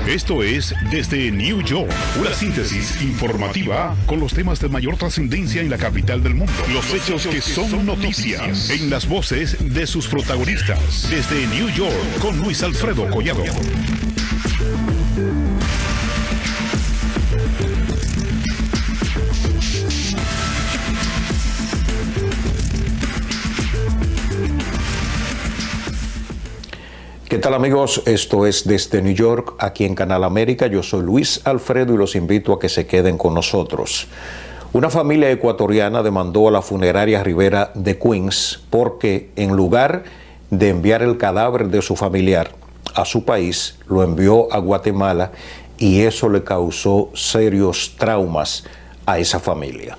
Esto es Desde New York, una síntesis informativa con los temas de mayor trascendencia en la capital del mundo. Los hechos que son noticias, en las voces de sus protagonistas. Desde New York, con Luis Alfredo Collado. ¿Qué tal, amigos? Esto es Desde New York, aquí en Canal América. Yo soy Luis Alfredo y los invito a que se queden con nosotros. Una familia ecuatoriana demandó a la funeraria Rivera de Queens porque, en lugar de enviar el cadáver de su familiar a su país, lo envió a Guatemala, y eso le causó serios traumas a esa familia.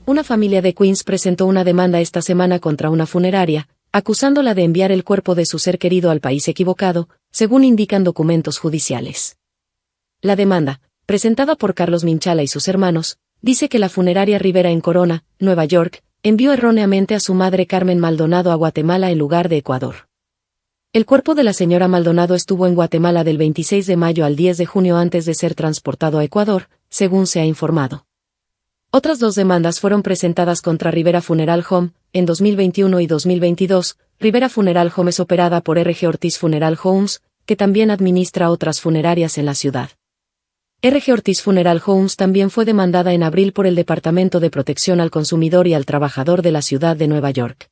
Una familia de Queens presentó una demanda esta semana contra una funeraria, acusándola de enviar el cuerpo de su ser querido al país equivocado, según indican documentos judiciales. La demanda, presentada por Carlos Minchala y sus hermanos, dice que la funeraria Rivera en Corona, Nueva York, envió erróneamente a su madre Carmen Maldonado a Guatemala en lugar de Ecuador. El cuerpo de la señora Maldonado estuvo en Guatemala del 26 de mayo al 10 de junio antes de ser transportado a Ecuador, según se ha informado. Otras dos demandas fueron presentadas contra Rivera Funeral Home, en 2021 y 2022. Rivera Funeral Home es operada por R.G. Ortiz Funeral Homes, que también administra otras funerarias en la ciudad. R.G. Ortiz Funeral Homes también fue demandada en abril por el Departamento de Protección al Consumidor y al Trabajador de la ciudad de Nueva York.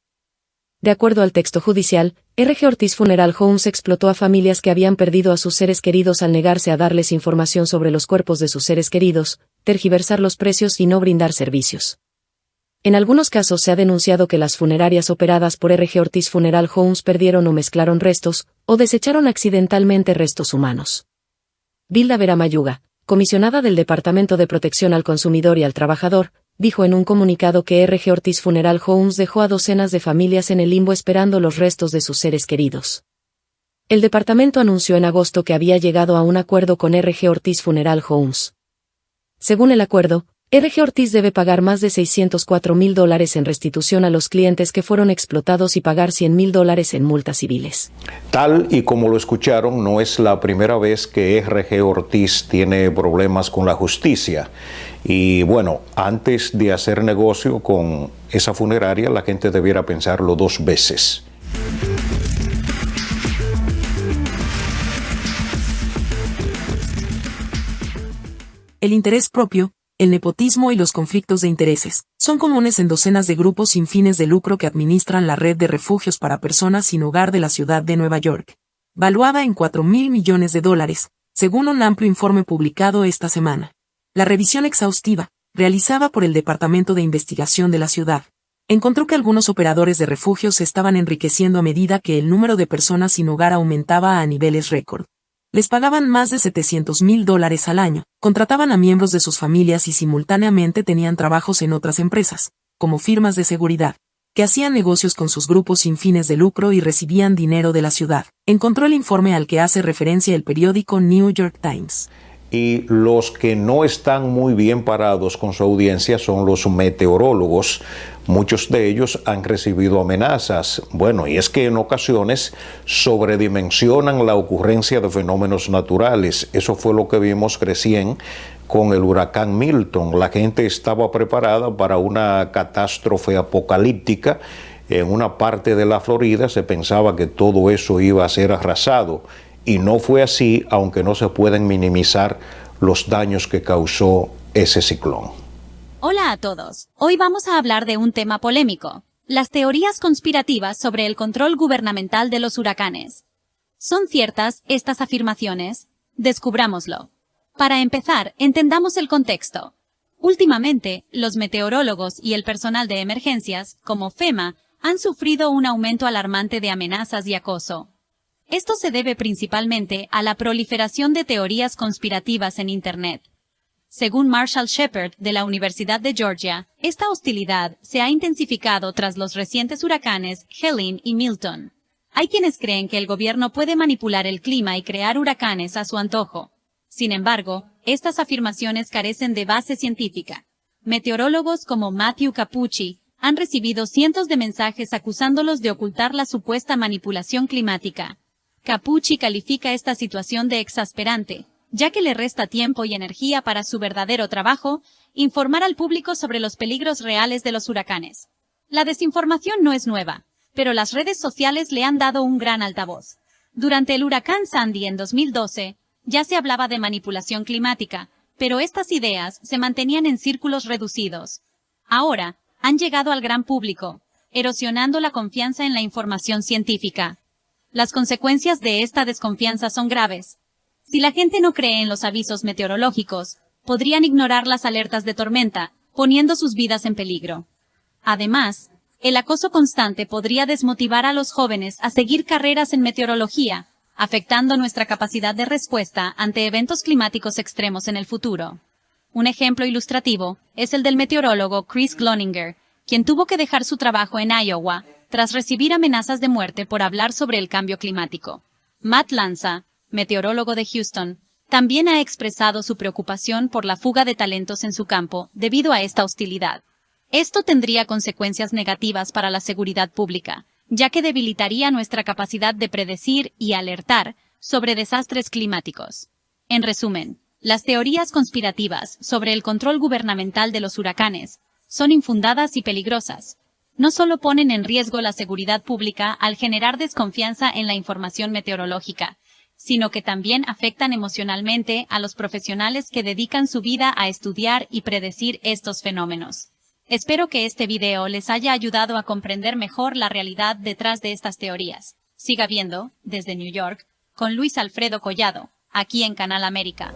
De acuerdo al texto judicial, R.G. Ortiz Funeral Homes explotó a familias que habían perdido a sus seres queridos al negarse a darles información sobre los cuerpos de sus seres queridos, tergiversar los precios y no brindar servicios. En algunos casos se ha denunciado que las funerarias operadas por R.G. Ortiz Funeral Homes perdieron o mezclaron restos, o desecharon accidentalmente restos humanos. Vilda Vera Mayuga, comisionada del Departamento de Protección al Consumidor y al Trabajador, dijo en un comunicado que R.G. Ortiz Funeral Homes dejó a docenas de familias en el limbo esperando los restos de sus seres queridos. El departamento anunció en agosto que había llegado a un acuerdo con R.G. Ortiz Funeral Homes. Según el acuerdo, R.G. Ortiz debe pagar más de $604,000 en restitución a los clientes que fueron explotados y pagar $100,000 en multas civiles. Tal y como lo escucharon, no es la primera vez que R.G. Ortiz tiene problemas con la justicia. Y bueno, antes de hacer negocio con esa funeraria, la gente debiera pensarlo dos veces. El interés propio, el nepotismo y los conflictos de intereses son comunes en docenas de grupos sin fines de lucro que administran la red de refugios para personas sin hogar de la ciudad de Nueva York, valuada en $4,000 millones, según un amplio informe publicado esta semana. La revisión exhaustiva, realizada por el Departamento de Investigación de la ciudad, encontró que algunos operadores de refugios se estaban enriqueciendo a medida que el número de personas sin hogar aumentaba a niveles récord. Les pagaban más de $700,000 al año, contrataban a miembros de sus familias y simultáneamente tenían trabajos en otras empresas, como firmas de seguridad, que hacían negocios con sus grupos sin fines de lucro y recibían dinero de la ciudad, encontró el informe al que hace referencia el periódico New York Times. Y los que no están muy bien parados con su audiencia son los meteorólogos. Muchos de ellos han recibido amenazas. Bueno, y es que en ocasiones sobredimensionan la ocurrencia de fenómenos naturales. Eso fue lo que vimos recién con el huracán Milton. La gente estaba preparada para una catástrofe apocalíptica. En una parte de la Florida se pensaba que todo eso iba a ser arrasado. Y no fue así, aunque no se pueden minimizar los daños que causó ese ciclón. Hola a todos. Hoy vamos a hablar de un tema polémico: las teorías conspirativas sobre el control gubernamental de los huracanes. ¿Son ciertas estas afirmaciones? Descubrámoslo. Para empezar, entendamos el contexto. Últimamente, los meteorólogos y el personal de emergencias, como FEMA, han sufrido un aumento alarmante de amenazas y acoso. Esto se debe principalmente a la proliferación de teorías conspirativas en Internet. Según Marshall Shepard de la Universidad de Georgia, esta hostilidad se ha intensificado tras los recientes huracanes Helene y Milton. Hay quienes creen que el gobierno puede manipular el clima y crear huracanes a su antojo. Sin embargo, estas afirmaciones carecen de base científica. Meteorólogos como Matthew Cappucci han recibido cientos de mensajes acusándolos de ocultar la supuesta manipulación climática. Cappucci califica esta situación de exasperante. ya que le resta tiempo y energía para su verdadero trabajo, informar al público sobre los peligros reales de los huracanes. La desinformación no es nueva, pero las redes sociales le han dado un gran altavoz. Durante el huracán Sandy en 2012, ya se hablaba de manipulación climática, pero estas ideas se mantenían en círculos reducidos. Ahora, han llegado al gran público, erosionando la confianza en la información científica. Las consecuencias de esta desconfianza son graves. Si la gente no cree en los avisos meteorológicos, podrían ignorar las alertas de tormenta, poniendo sus vidas en peligro. Además, el acoso constante podría desmotivar a los jóvenes a seguir carreras en meteorología, afectando nuestra capacidad de respuesta ante eventos climáticos extremos en el futuro. Un ejemplo ilustrativo es el del meteorólogo Chris Cloninger, quien tuvo que dejar su trabajo en Iowa tras recibir amenazas de muerte por hablar sobre el cambio climático. Matt Lanza, meteorólogo de Houston, también ha expresado su preocupación por la fuga de talentos en su campo debido a esta hostilidad. Esto tendría consecuencias negativas para la seguridad pública, ya que debilitaría nuestra capacidad de predecir y alertar sobre desastres climáticos. En resumen, las teorías conspirativas sobre el control gubernamental de los huracanes son infundadas y peligrosas. No solo ponen en riesgo la seguridad pública al generar desconfianza en la información meteorológica, sino que también afectan emocionalmente a los profesionales que dedican su vida a estudiar y predecir estos fenómenos. Espero que este video les haya ayudado a comprender mejor la realidad detrás de estas teorías. Siga viendo, desde New York, con Luis Alfredo Collado, aquí en Canal América.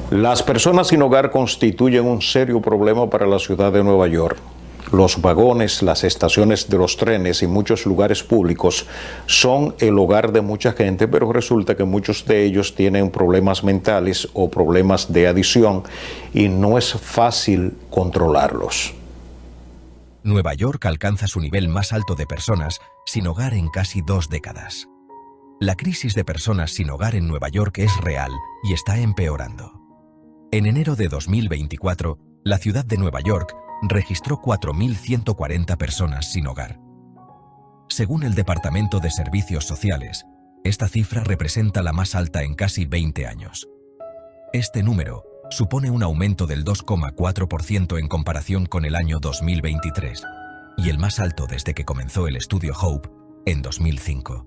Las personas sin hogar constituyen un serio problema para la ciudad de Nueva York. Los vagones, las estaciones de los trenes y muchos lugares públicos son el hogar de mucha gente, pero resulta que muchos de ellos tienen problemas mentales o problemas de adicción y no es fácil controlarlos. Nueva York alcanza su nivel más alto de personas sin hogar en casi 2 décadas. La crisis de personas sin hogar en Nueva York es real y está empeorando. En enero de 2024, la ciudad de Nueva York registró 4.140 personas sin hogar. Según el Departamento de Servicios Sociales, esta cifra representa la más alta en casi 20 años. Este número supone un aumento del 2,4% en comparación con el año 2023, y el más alto desde que comenzó el estudio Hope en 2005.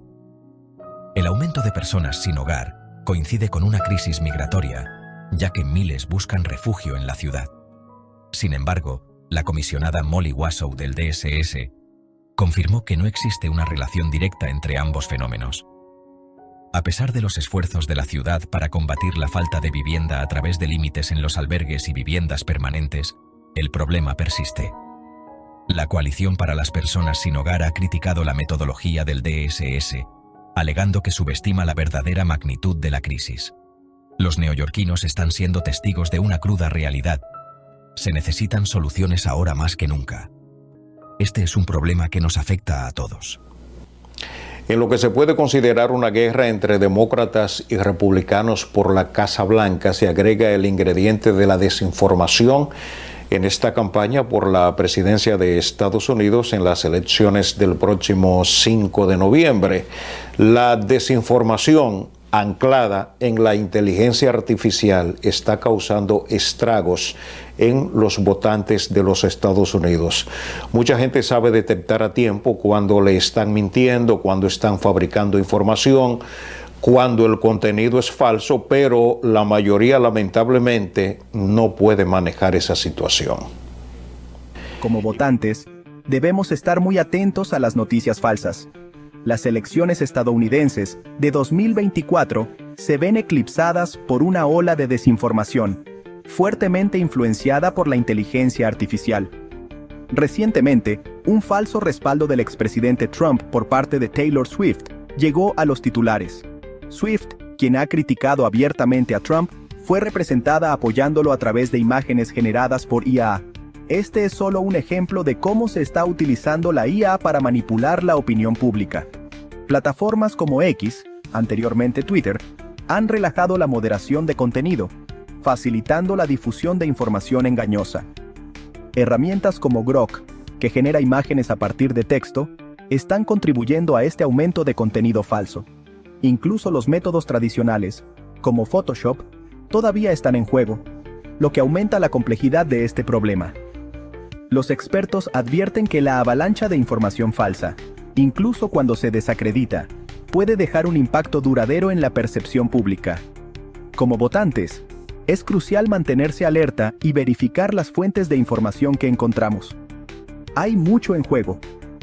El aumento de personas sin hogar coincide con una crisis migratoria, ya que miles buscan refugio en la ciudad. Sin embargo, la comisionada Molly Wassow del DSS confirmó que no existe una relación directa entre ambos fenómenos. A pesar de los esfuerzos de la ciudad para combatir la falta de vivienda a través de límites en los albergues y viviendas permanentes, el problema persiste. La Coalición para las Personas sin Hogar ha criticado la metodología del DSS, alegando que subestima la verdadera magnitud de la crisis. Los neoyorquinos están siendo testigos de una cruda realidad. Se necesitan soluciones ahora más que nunca. Este es un problema que nos afecta a todos. En lo que se puede considerar una guerra entre demócratas y republicanos por la Casa Blanca, se agrega el ingrediente de la desinformación en esta campaña por la presidencia de Estados Unidos en las elecciones del próximo 5 de noviembre. La desinformación anclada en la inteligencia artificial está causando estragos en los votantes de los Estados Unidos. Mucha gente sabe detectar a tiempo cuando le están mintiendo, cuando están fabricando información, cuando el contenido es falso, pero la mayoría lamentablemente no puede manejar esa situación. Como votantes, debemos estar muy atentos a las noticias falsas. Las elecciones estadounidenses de 2024 se ven eclipsadas por una ola de desinformación, fuertemente influenciada por la inteligencia artificial. Recientemente, un falso respaldo del expresidente Trump por parte de Taylor Swift llegó a los titulares. Swift, quien ha criticado abiertamente a Trump, fue representada apoyándolo a través de imágenes generadas por IA. Este es solo un ejemplo de cómo se está utilizando la IA para manipular la opinión pública. Plataformas como X, anteriormente Twitter, han relajado la moderación de contenido, facilitando la difusión de información engañosa. Herramientas como Grok, que genera imágenes a partir de texto, están contribuyendo a este aumento de contenido falso. Incluso los métodos tradicionales, como Photoshop, todavía están en juego, lo que aumenta la complejidad de este problema. Los expertos advierten que la avalancha de información falsa, incluso cuando se desacredita, puede dejar un impacto duradero en la percepción pública. Como votantes, es crucial mantenerse alerta y verificar las fuentes de información que encontramos. Hay mucho en juego,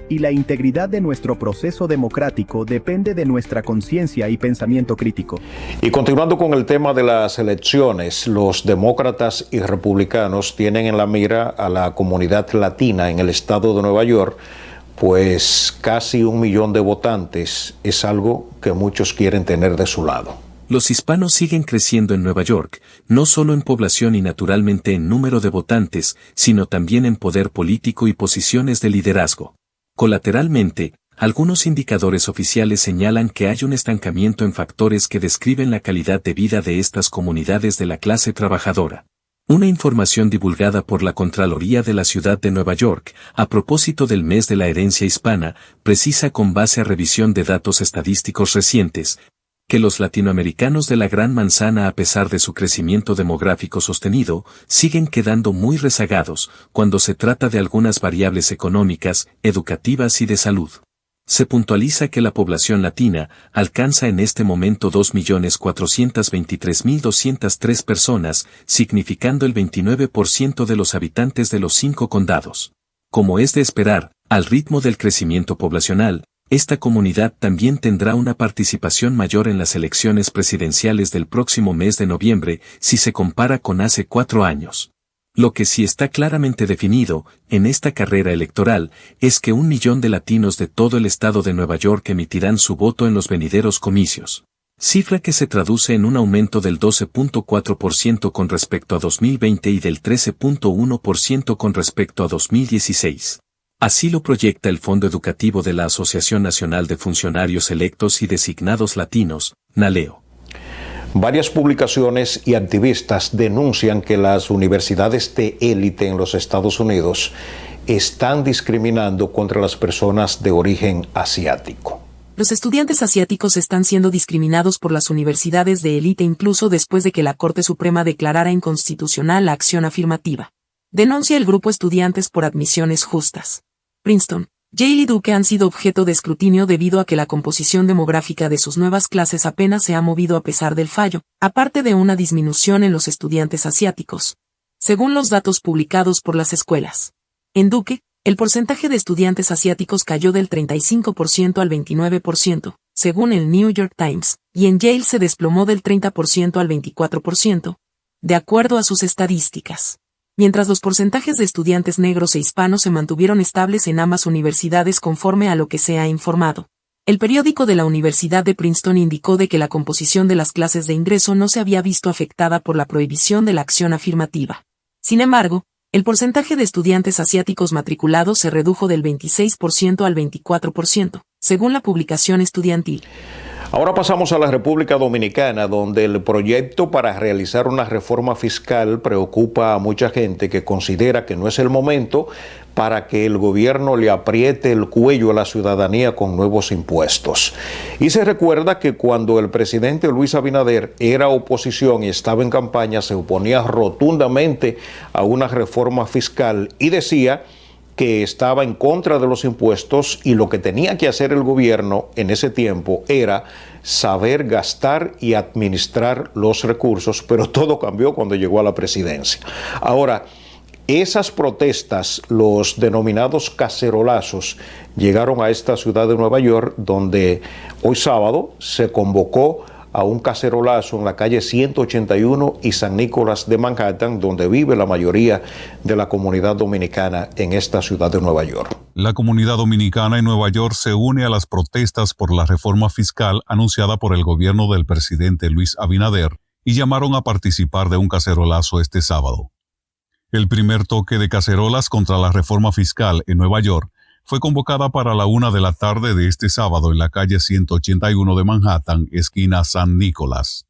y la integridad de nuestro proceso democrático depende de nuestra conciencia y pensamiento crítico. Y continuando con el tema de las elecciones, los demócratas y republicanos tienen en la mira a la comunidad latina en el estado de Nueva York, pues casi 1 millón de votantes es algo que muchos quieren tener de su lado. Los hispanos siguen creciendo en Nueva York, no solo en población y naturalmente en número de votantes, sino también en poder político y posiciones de liderazgo. Colateralmente, algunos indicadores oficiales señalan que hay un estancamiento en factores que describen la calidad de vida de estas comunidades de la clase trabajadora. Una información divulgada por la Contraloría de la Ciudad de Nueva York, a propósito del mes de la herencia hispana, precisa con base a revisión de datos estadísticos recientes, que los latinoamericanos de la Gran Manzana, a pesar de su crecimiento demográfico sostenido, siguen quedando muy rezagados cuando se trata de algunas variables económicas, educativas y de salud. Se puntualiza que la población latina alcanza en este momento 2.423.203 personas, significando el 29% de los habitantes de los 5 condados. Como es de esperar, al ritmo del crecimiento poblacional, esta comunidad también tendrá una participación mayor en las elecciones presidenciales del próximo mes de noviembre si se compara con hace 4 años. Lo que sí está claramente definido, en esta carrera electoral, es que 1 millón de latinos de todo el estado de Nueva York emitirán su voto en los venideros comicios. Cifra que se traduce en un aumento del 12.4% con respecto a 2020 y del 13.1% con respecto a 2016. Así lo proyecta el Fondo Educativo de la Asociación Nacional de Funcionarios Electos y Designados Latinos, NALEO. Varias publicaciones y activistas denuncian que las universidades de élite en los Estados Unidos están discriminando contra las personas de origen asiático. Los estudiantes asiáticos están siendo discriminados por las universidades de élite incluso después de que la Corte Suprema declarara inconstitucional la acción afirmativa. Denuncia el grupo Estudiantes por Admisiones Justas. Princeton, Yale y Duke han sido objeto de escrutinio debido a que la composición demográfica de sus nuevas clases apenas se ha movido a pesar del fallo, aparte de una disminución en los estudiantes asiáticos. Según los datos publicados por las escuelas. En Duke, el porcentaje de estudiantes asiáticos cayó del 35% al 29%, según el New York Times, y en Yale se desplomó del 30% al 24%, de acuerdo a sus estadísticas. Mientras los porcentajes de estudiantes negros e hispanos se mantuvieron estables en ambas universidades conforme a lo que se ha informado. El periódico de la Universidad de Princeton indicó de que la composición de las clases de ingreso no se había visto afectada por la prohibición de la acción afirmativa. Sin embargo, el porcentaje de estudiantes asiáticos matriculados se redujo del 26% al 24%, según la publicación estudiantil. Ahora pasamos a la República Dominicana, donde el proyecto para realizar una reforma fiscal preocupa a mucha gente que considera que no es el momento para que el gobierno le apriete el cuello a la ciudadanía con nuevos impuestos. Y se recuerda que cuando el presidente Luis Abinader era oposición y estaba en campaña, se oponía rotundamente a una reforma fiscal y decía que estaba en contra de los impuestos y lo que tenía que hacer el gobierno en ese tiempo era saber gastar y administrar los recursos, pero todo cambió cuando llegó a la presidencia. Ahora, esas protestas, los denominados cacerolazos, llegaron a esta ciudad de Nueva York, donde hoy sábado se convocó a un cacerolazo en la calle 181 y San Nicolás de Manhattan, donde vive la mayoría de la comunidad dominicana en esta ciudad de Nueva York. La comunidad dominicana en Nueva York se une a las protestas por la reforma fiscal anunciada por el gobierno del presidente Luis Abinader y llamaron a participar de un cacerolazo este sábado. El primer toque de cacerolas contra la reforma fiscal en Nueva York fue convocada para la 1:00 p.m. de este sábado en la calle 181 de Manhattan, esquina San Nicolás.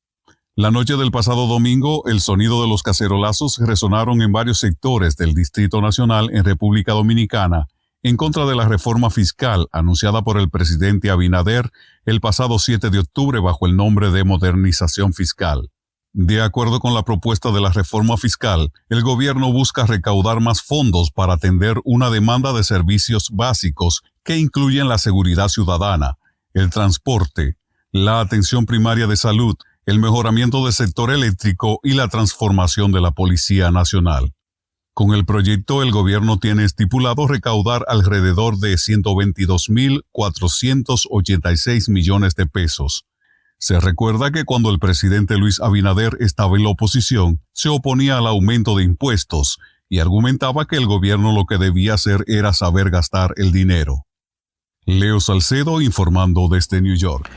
La noche del pasado domingo, el sonido de los cacerolazos resonaron en varios sectores del Distrito Nacional en República Dominicana en contra de la reforma fiscal anunciada por el presidente Abinader el pasado 7 de octubre bajo el nombre de modernización fiscal. De acuerdo con la propuesta de la reforma fiscal, el gobierno busca recaudar más fondos para atender una demanda de servicios básicos que incluyen la seguridad ciudadana, el transporte, la atención primaria de salud, el mejoramiento del sector eléctrico y la transformación de la Policía Nacional. Con el proyecto, el gobierno tiene estipulado recaudar alrededor de 122.486 millones de pesos. Se recuerda que cuando el presidente Luis Abinader estaba en la oposición, se oponía al aumento de impuestos y argumentaba que el gobierno lo que debía hacer era saber gastar el dinero. Leo Salcedo informando desde New York.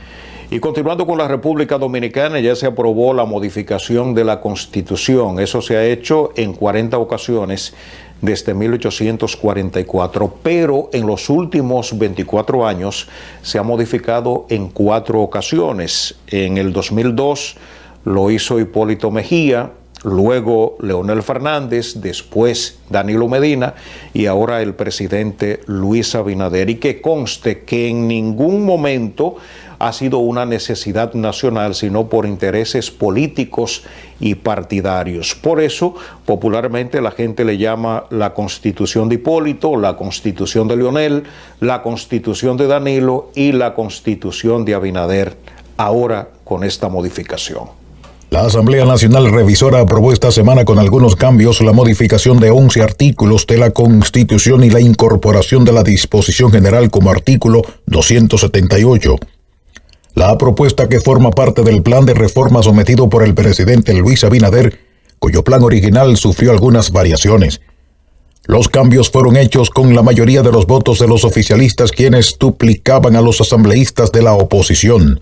Y continuando con la República Dominicana, ya se aprobó la modificación de la Constitución. Eso se ha hecho en 40 ocasiones desde 1844, pero en los últimos 24 años se ha modificado en 4 ocasiones. En el 2002 lo hizo Hipólito Mejía, luego Leonel Fernández, después Danilo Medina y ahora el presidente Luis Abinader. Y que conste que en ningún momento ha sido una necesidad nacional, sino por intereses políticos y partidarios. Por eso, popularmente la gente le llama la Constitución de Hipólito, la Constitución de Leonel, la Constitución de Danilo y la Constitución de Abinader, ahora con esta modificación. La Asamblea Nacional Revisora aprobó esta semana con algunos cambios la modificación de 11 artículos de la Constitución y la incorporación de la disposición general como artículo 278. La propuesta, que forma parte del plan de reforma sometido por el presidente Luis Abinader, cuyo plan original sufrió algunas variaciones. Los cambios fueron hechos con la mayoría de los votos de los oficialistas, quienes duplicaban a los asambleístas de la oposición.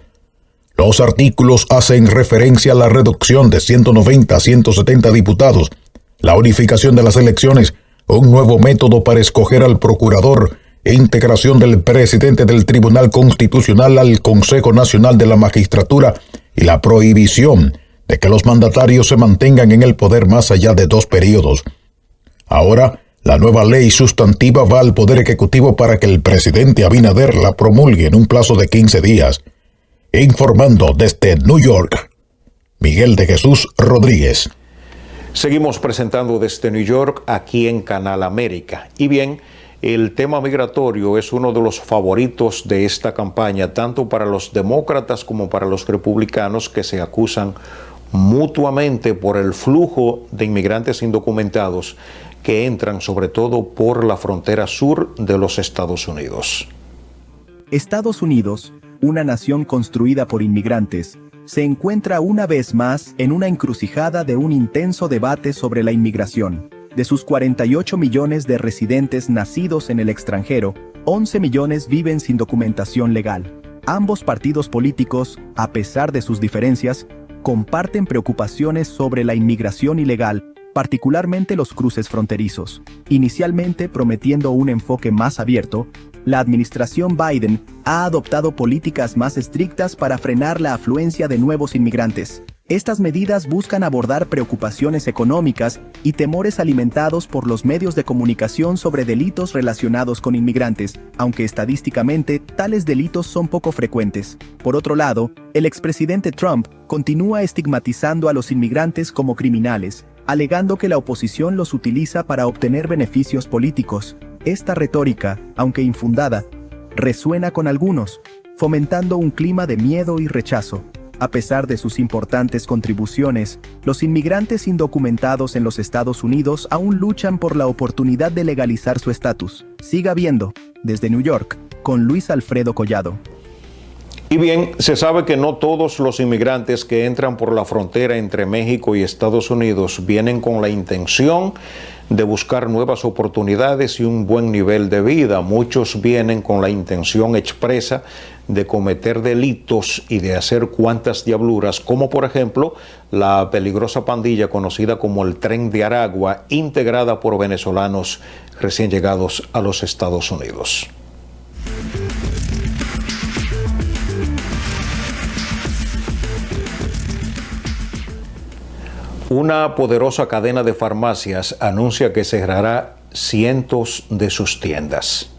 Los artículos hacen referencia a la reducción de 190 a 170 diputados, la unificación de las elecciones, un nuevo método para escoger al procurador, integración del presidente del Tribunal Constitucional al Consejo Nacional de la Magistratura y la prohibición de que los mandatarios se mantengan en el poder más allá de 2 periodos. Ahora, la nueva ley sustantiva va al Poder Ejecutivo para que el presidente Abinader la promulgue en un plazo de 15 días. Informando desde New York, Miguel de Jesús Rodríguez. Seguimos presentando desde New York, aquí en Canal América. Y bien, el tema migratorio es uno de los favoritos de esta campaña, tanto para los demócratas como para los republicanos, que se acusan mutuamente por el flujo de inmigrantes indocumentados que entran sobre todo por la frontera sur de los Estados Unidos. Estados Unidos, una nación construida por inmigrantes, se encuentra una vez más en una encrucijada de un intenso debate sobre la inmigración. De sus 48 millones de residentes nacidos en el extranjero, 11 millones viven sin documentación legal. Ambos partidos políticos, a pesar de sus diferencias, comparten preocupaciones sobre la inmigración ilegal, particularmente los cruces fronterizos. Inicialmente prometiendo un enfoque más abierto, la administración Biden ha adoptado políticas más estrictas para frenar la afluencia de nuevos inmigrantes. Estas medidas buscan abordar preocupaciones económicas y temores alimentados por los medios de comunicación sobre delitos relacionados con inmigrantes, aunque estadísticamente tales delitos son poco frecuentes. Por otro lado, el expresidente Trump continúa estigmatizando a los inmigrantes como criminales, alegando que la oposición los utiliza para obtener beneficios políticos. Esta retórica, aunque infundada, resuena con algunos, fomentando un clima de miedo y rechazo. A pesar de sus importantes contribuciones, los inmigrantes indocumentados en los Estados Unidos aún luchan por la oportunidad de legalizar su estatus. Siga viendo, desde New York, con Luis Alfredo Collado. Y bien, se sabe que no todos los inmigrantes que entran por la frontera entre México y Estados Unidos vienen con la intención de buscar nuevas oportunidades y un buen nivel de vida. Muchos vienen con la intención expresa de cometer delitos y de hacer cuantas diabluras, como por ejemplo la peligrosa pandilla conocida como el Tren de Aragua, integrada por venezolanos recién llegados a los Estados Unidos. Una poderosa cadena de farmacias anuncia que cerrará cientos de sus tiendas.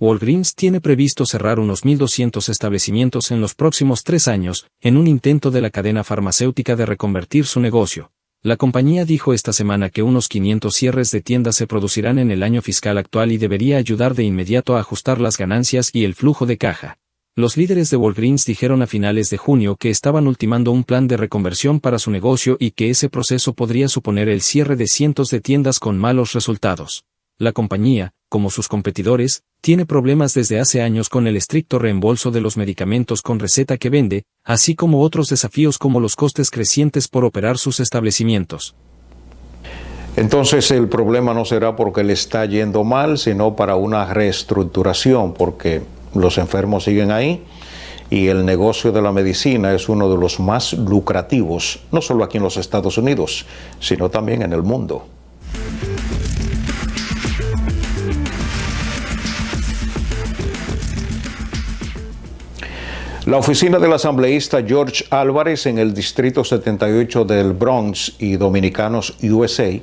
Walgreens tiene previsto cerrar unos 1.200 establecimientos en los próximos 3 años, en un intento de la cadena farmacéutica de reconvertir su negocio. La compañía dijo esta semana que unos 500 cierres de tiendas se producirán en el año fiscal actual y debería ayudar de inmediato a ajustar las ganancias y el flujo de caja. Los líderes de Walgreens dijeron a finales de junio que estaban ultimando un plan de reconversión para su negocio y que ese proceso podría suponer el cierre de cientos de tiendas con malos resultados. La compañía, como sus competidores, tiene problemas desde hace años con el estricto reembolso de los medicamentos con receta que vende, así como otros desafíos como los costes crecientes por operar sus establecimientos. Entonces el problema no será porque le está yendo mal, sino para una reestructuración, porque los enfermos siguen ahí y el negocio de la medicina es uno de los más lucrativos, no solo aquí en los Estados Unidos, sino también en el mundo. La oficina del asambleísta George Álvarez en el Distrito 78 del Bronx y Dominicanos USA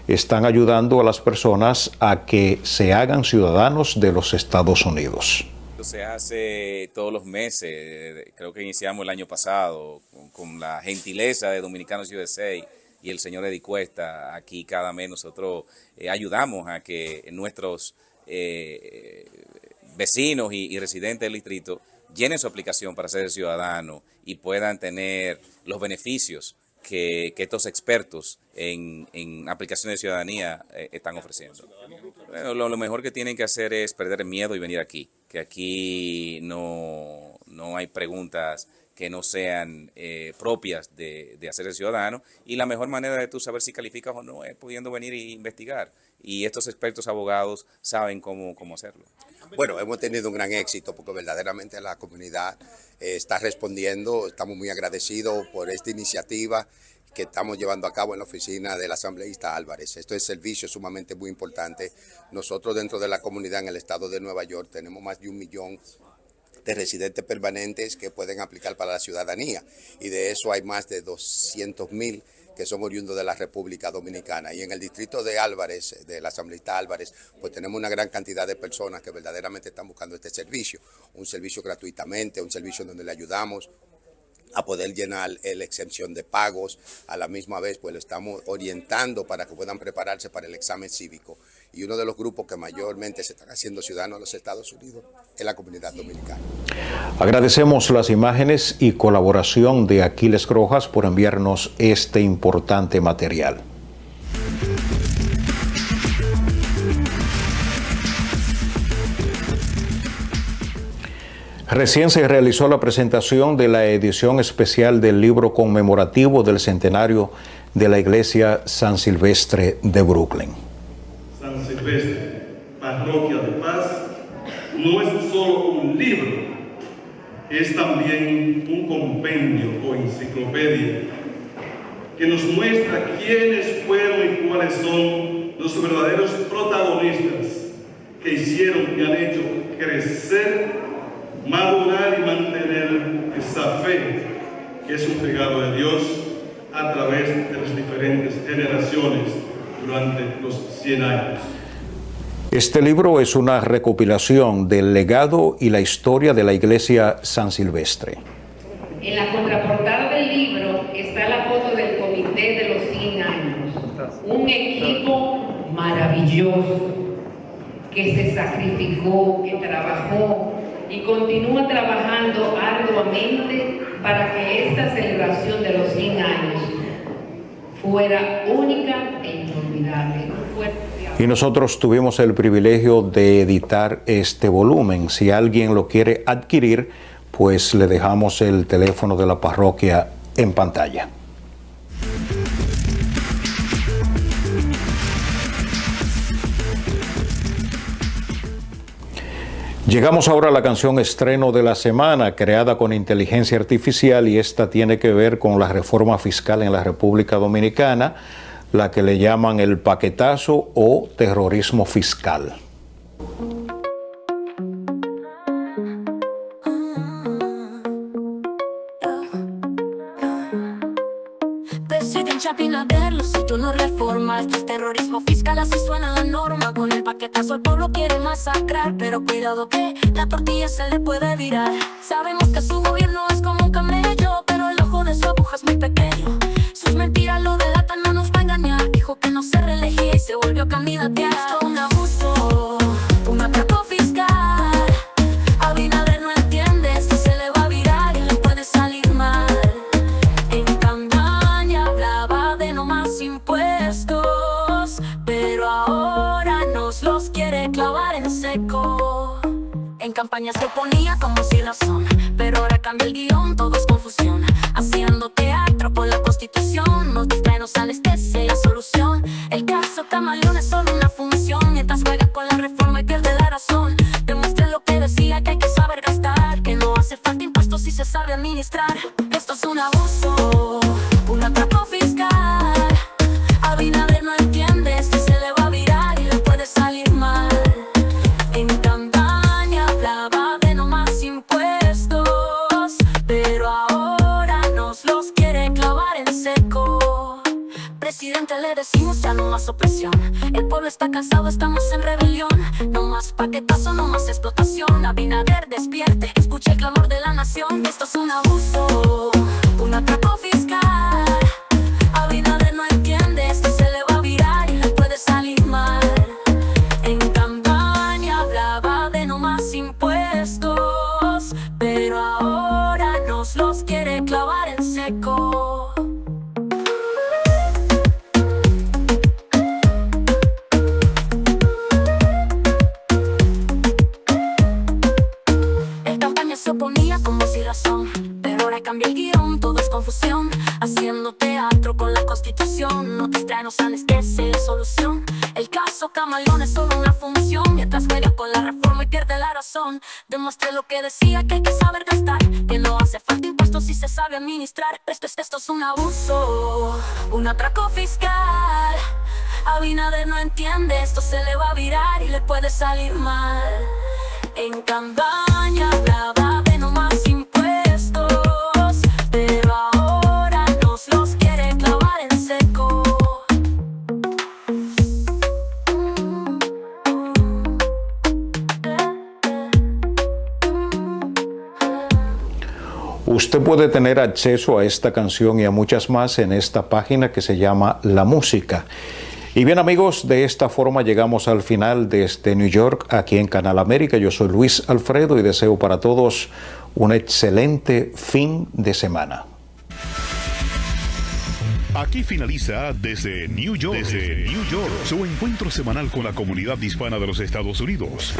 están ayudando a las personas a que se hagan ciudadanos de los Estados Unidos. Se hace todos los meses, creo que iniciamos el año pasado con la gentileza de Dominicanos USA y el señor Eddie Cuesta. Aquí cada mes nosotros ayudamos a que nuestros vecinos y residentes del distrito llenen su aplicación para ser ciudadano y puedan tener los beneficios que estos expertos en aplicaciones de ciudadanía están ofreciendo. Bueno, lo mejor que tienen que hacer es perder el miedo y venir aquí, que aquí no hay preguntas que no sean propias de hacerse ciudadano, y la mejor manera de tú saber si calificas o no es pudiendo venir e investigar, y estos expertos abogados saben cómo hacerlo. Bueno, hemos tenido un gran éxito porque verdaderamente la comunidad está respondiendo. Estamos muy agradecidos por esta iniciativa que estamos llevando a cabo en la oficina del asambleísta Álvarez. Esto es servicio sumamente muy importante. Nosotros dentro de la comunidad en el estado de Nueva York tenemos más de 1 millón de residentes permanentes que pueden aplicar para la ciudadanía, y de eso hay más de 200,000 que son oriundos de la República Dominicana. Y en el distrito de Álvarez, del asambleísta Álvarez, pues tenemos una gran cantidad de personas que verdaderamente están buscando este servicio, un servicio gratuitamente, un servicio donde le ayudamos a poder llenar la exención de pagos. A la misma vez, pues lo estamos orientando para que puedan prepararse para el examen cívico. Y uno de los grupos que mayormente se están haciendo ciudadanos de los Estados Unidos es la comunidad dominicana. Agradecemos las imágenes y colaboración de Aquiles Rojas por enviarnos este importante material. Recién se realizó la presentación de la edición especial del libro conmemorativo del centenario de la Iglesia San Silvestre de Brooklyn. San Silvestre, Parroquia de Paz, no es solo un libro, es también un compendio o enciclopedia que nos muestra quiénes fueron y cuáles son los verdaderos protagonistas que hicieron y han hecho crecer, madurar y mantener esa fe que es un regalo de Dios a través de las diferentes generaciones durante los 100 años. Este libro es una recopilación del legado y la historia de la Iglesia San Silvestre. En la contraportada del libro está la foto del comité de los 100 años, un equipo maravilloso que se sacrificó, que trabajó y continúa trabajando arduamente para que esta celebración de los 100 años fuera única e inolvidable. Y nosotros tuvimos el privilegio de editar este volumen. Si alguien lo quiere adquirir, pues le dejamos el teléfono de la parroquia en pantalla. Llegamos ahora a la canción estreno de la semana, creada con inteligencia artificial, y esta tiene que ver con la reforma fiscal en la República Dominicana, la que le llaman el paquetazo o terrorismo fiscal. Te Presidente Abinader, lo suyo no reforma. Esto es terrorismo fiscal, así suena la norma. Con el paquetazo el pueblo quiere masacrar, pero cuidado que la tortilla se le puede virar. Sabemos que su gobierno es como un camello, pero el ojo de su aguja es muy pequeño. Sus mentiras lo delatan, no nos va a engañar. Dijo que no se reelegía y se volvió a candidatear. Esto es un abuso, un atraco fiscal. Abinader no entiende, esto se le va a virar y le puede salir mal. En campaña hablaba de no más impuestos, pero ahora nos los quiere clavar en seco. En campaña se oponía como sin razón, pero ahora cambia el guión, todo es confusión. Haciendo teatro con la Constitución, nos distrae, nos anestesia la solución. El caso Camaleón es solo una función, mientras juega con la reforma y pierde la razón. Demuestre lo que decía, que hay que saber gastar, que no hace falta impuestos si se sabe administrar. Esto es un abuso, un atraco fiscal. Abinader no entiende, esto se le va a virar y le puede salir mal. En campaña hablaba de no más impuestos, pero ahora nos los quiere clavar en seco. Presidente, le decimos ya no más opresión. El pueblo está cansado, estamos en rebelión. No más paquetazo, no más explotación. Abinader, despierte, escucha el clamor de la nación. Esto es un abuso, un atraco fiscal. Abinader no entiende, esto se le va a virar y le puede salir mal. En campaña hablaba de no más impuestos, pero ahora nos los quiere clavar en seco. Se oponía como sin razón, pero ahora cambia el guión, todo es confusión. Haciendo teatro con la Constitución, no te distrae, nos anestesia la solución. El caso Camaleón es solo una función, mientras juega con la reforma y pierde la razón. Demuestre lo que decía, que hay que saber gastar, que no hace falta impuestos si se sabe administrar. Esto es un abuso, un atraco fiscal. Abinader no entiende, esto se le va a virar y le puede salir mal. En campaña hablaba de no más impuestos, pero ahora nos los quiere clavar en seco. Usted puede tener acceso a esta canción y a muchas más en esta página que se llama La Música. Y bien amigos, de esta forma llegamos al final de este New York aquí en Canal América. Yo soy Luis Alfredo y deseo para todos un excelente fin de semana. Aquí finaliza Desde New York, su encuentro semanal con la comunidad hispana de los Estados Unidos.